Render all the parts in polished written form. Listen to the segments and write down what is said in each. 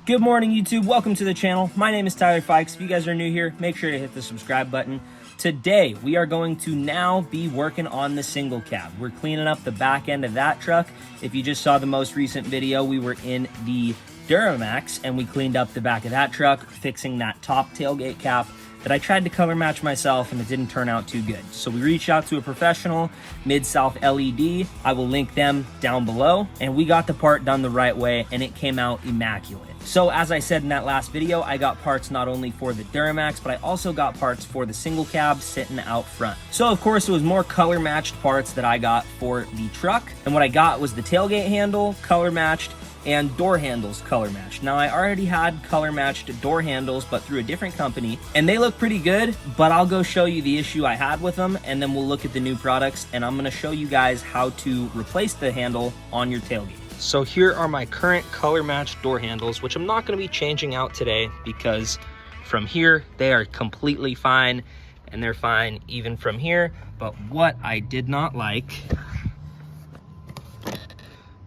Good morning, YouTube. Welcome to the channel. My name is Tyler Fikes. If you guys are new here, make sure to hit the subscribe button. Today, we are going to now be working on the single cab. We're cleaning up the back end of that truck. If you just saw the most recent video, we were in the Duramax and we cleaned up the back of that truck, fixing that top tailgate cap that I tried to color match myself and it didn't turn out too good. So we reached out to a professional, Mid-South LED. I will link them down below. And we got the part done the right way and it came out immaculate. So as I said in that last video, I got parts not only for the Duramax, but I also got parts for the single cab sitting out front. So of course it was more color matched parts that I got for the truck. And what I got was the tailgate handle, color matched, and door handles color matched. Now I already had color matched door handles, but through a different company, and they look pretty good, but I'll go show you the issue I had with them, and then we'll look at the new products, and I'm gonna show you guys how to replace the handle on your tailgate. So here are my current color matched door handles, which I'm not gonna be changing out today because from here, they are completely fine, and they're fine even from here. But what I did not like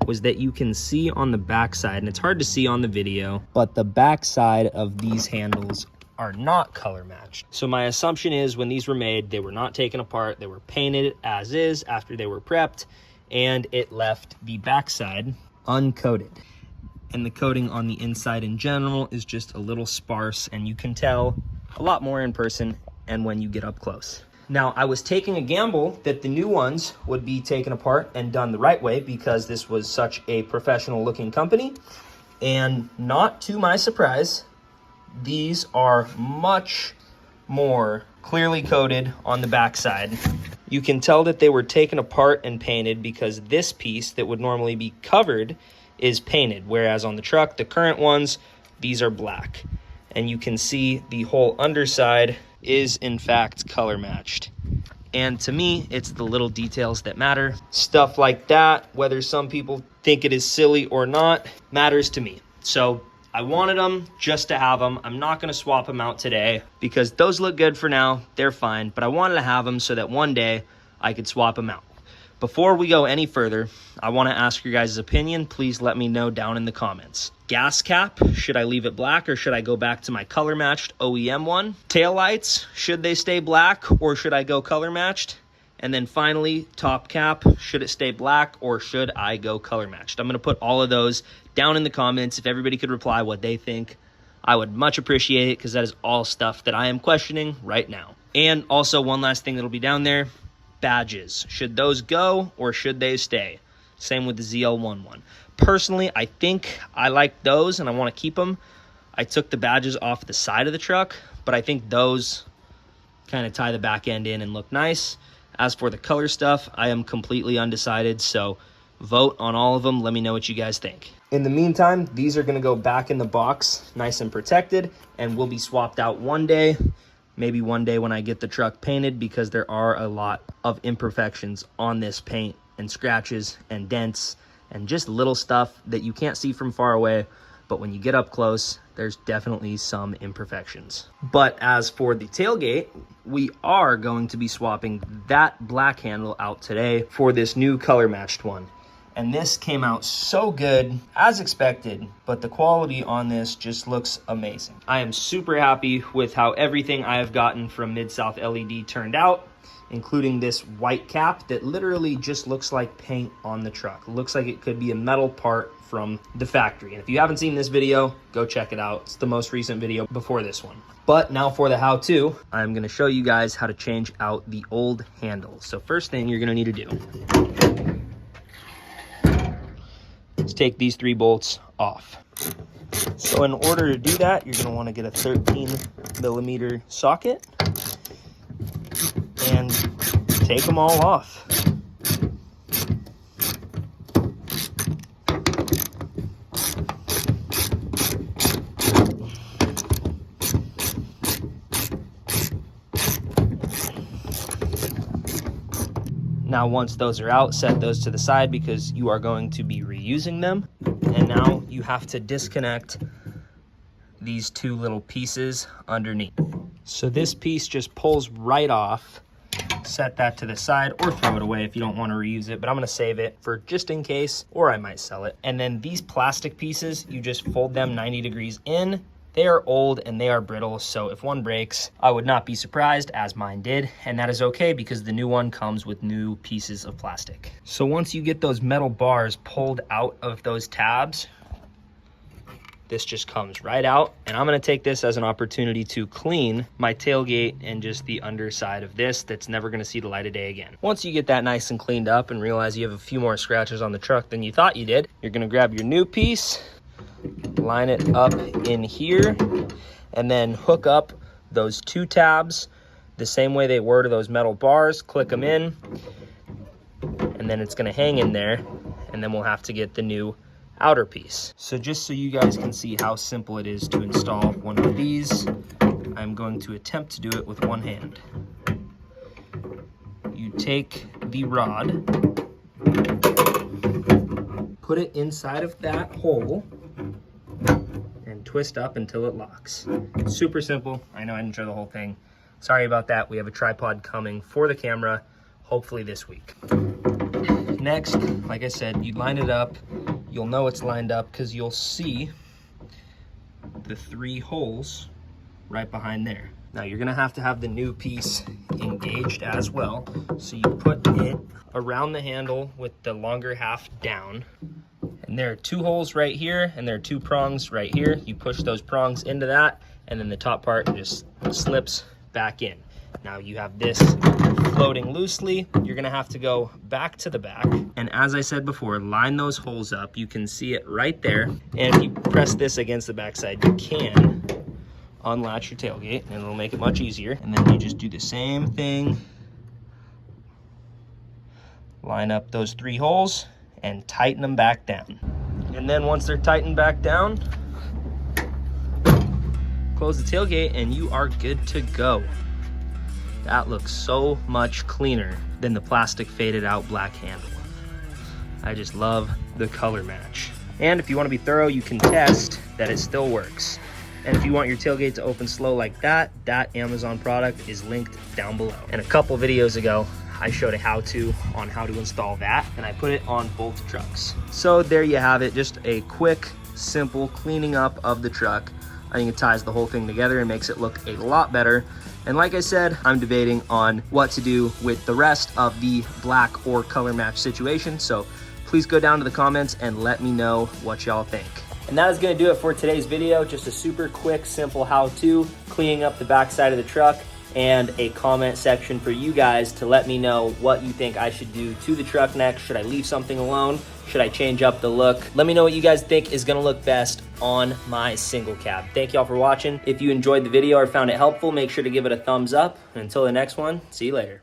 was that you can see on the backside, and it's hard to see on the video, but the backside of these handles are not color matched. So my assumption is when these were made, they were not taken apart, they were painted as is after they were prepped, and it left the backside uncoated. And the coating on the inside in general is just a little sparse, and you can tell a lot more in person and when you get up close. Now, I was taking a gamble that the new ones would be taken apart and done the right way because this was such a professional looking company. And not to my surprise, these are much more clearly coated on the backside. You can tell that they were taken apart and painted because this piece that would normally be covered is painted, whereas on the truck, the current ones, these are black. And you can see the whole underside is in fact color matched. And to me, it's the little details that matter. Stuff like that, whether some people think it is silly or not, matters to me. So I wanted them just to have them. I'm not gonna swap them out today because those look good for now, they're fine, but I wanted to have them so that one day I could swap them out. Before we go any further, I wanna ask your guys' opinion. Please let me know down in the comments. Gas cap, should I leave it black or should I go back to my color matched OEM one? Tail lights, should they stay black or should I go color matched? And then finally, top cap, should it stay black or should I go color matched? I'm gonna put all of those down in the comments. If everybody could reply what they think, I would much appreciate it because that is all stuff that I am questioning right now. And also one last thing that'll be down there, badges. Should those go or should they stay? Same with the ZL11. Personally, I think I like those and I want to keep them. I took the badges off the side of the truck, but I think those kind of tie the back end in and look nice. As for the color stuff, I am completely undecided, so vote on all of them. Let me know what you guys think. In the meantime, these are going to go back in the box, nice and protected, and will be swapped out one day. Maybe one day when I get the truck painted, because there are a lot of imperfections on this paint and scratches and dents and just little stuff that you can't see from far away, but when you get up close, there's definitely some imperfections. But as for the tailgate, we are going to be swapping that black handle out today for this new color matched one. And this came out so good, as expected, but the quality on this just looks amazing. I am super happy with how everything I have gotten from Mid-South LED turned out, including this white cap that literally just looks like paint on the truck. It looks like it could be a metal part from the factory. And if you haven't seen this video, go check it out. It's the most recent video before this one. But now for the how-to, I'm gonna show you guys how to change out the old handle. So first thing you're gonna need to do is take these 3 bolts off. So in order to do that, you're gonna wanna get a 13mm socket and take them all off. Now, once those are out, set those to the side because you are going to be reusing them. And now you have to disconnect these 2 little pieces underneath. So this piece just pulls right off set that to the side or throw it away if you don't want to reuse it, but I'm going to save it for just in case, or I might sell it. And then these plastic pieces, you just fold them 90 degrees in. They are old and they are brittle, so if one breaks, I would not be surprised, as mine did, and that is okay because the new one comes with new pieces of plastic. So once you get those metal bars pulled out of those tabs, this just comes right out, and I'm gonna take this as an opportunity to clean my tailgate and just the underside of this that's never gonna see the light of day again. Once you get that nice and cleaned up and realize you have a few more scratches on the truck than you thought you did, you're gonna grab your new piece, line it up in here, and then hook up those two tabs the same way they were to those metal bars, click them in, and then it's gonna hang in there, and then we'll have to get the new outer piece. So just so you guys can see how simple it is to install one of these, I'm going to attempt to do it with one hand. You take the rod, put it inside of that hole, and twist up until it locks. Super simple. I know I didn't show the whole thing. Sorry about that. We have a tripod coming for the camera, hopefully this week. Next, like I said, you line it up. You'll know it's lined up because you'll see the 3 holes right behind there. Now you're gonna have to have the new piece engaged as well. So you put it around the handle with the longer half down. And there are 2 holes right here, and there are 2 prongs right here. You push those prongs into that, and then the top part just slips back in. Now you have this floating loosely. You're gonna have to go back to the back. And as I said before, line those holes up. You can see it right there. And if you press this against the backside, you can unlatch your tailgate, and it'll make it much easier. And then you just do the same thing. Line up those 3 holes and tighten them back down. And then once they're tightened back down, close the tailgate and you are good to go. That looks so much cleaner than the plastic faded out black handle. I just love the color match. And if you want to be thorough, you can test that it still works. And if you want your tailgate to open slow like that, that Amazon product is linked down below. And a couple videos ago, I showed a how-to on how to install that, and I put it on both trucks. So there you have it, just a quick, simple cleaning up of the truck. I think it ties the whole thing together and makes it look a lot better. And like I said, I'm debating on what to do with the rest of the black or color match situation. So please go down to the comments and let me know what y'all think. And that is gonna do it for today's video. Just a super quick, simple how-to, cleaning up the backside of the truck, and a comment section for you guys to let me know what you think I should do to the truck next. Should I leave something alone? Should I change up the look? Let me know what you guys think is gonna look best on my single cab. Thank y'all for watching. If you enjoyed the video or found it helpful, make sure to give it a thumbs up. And until the next one, see you later.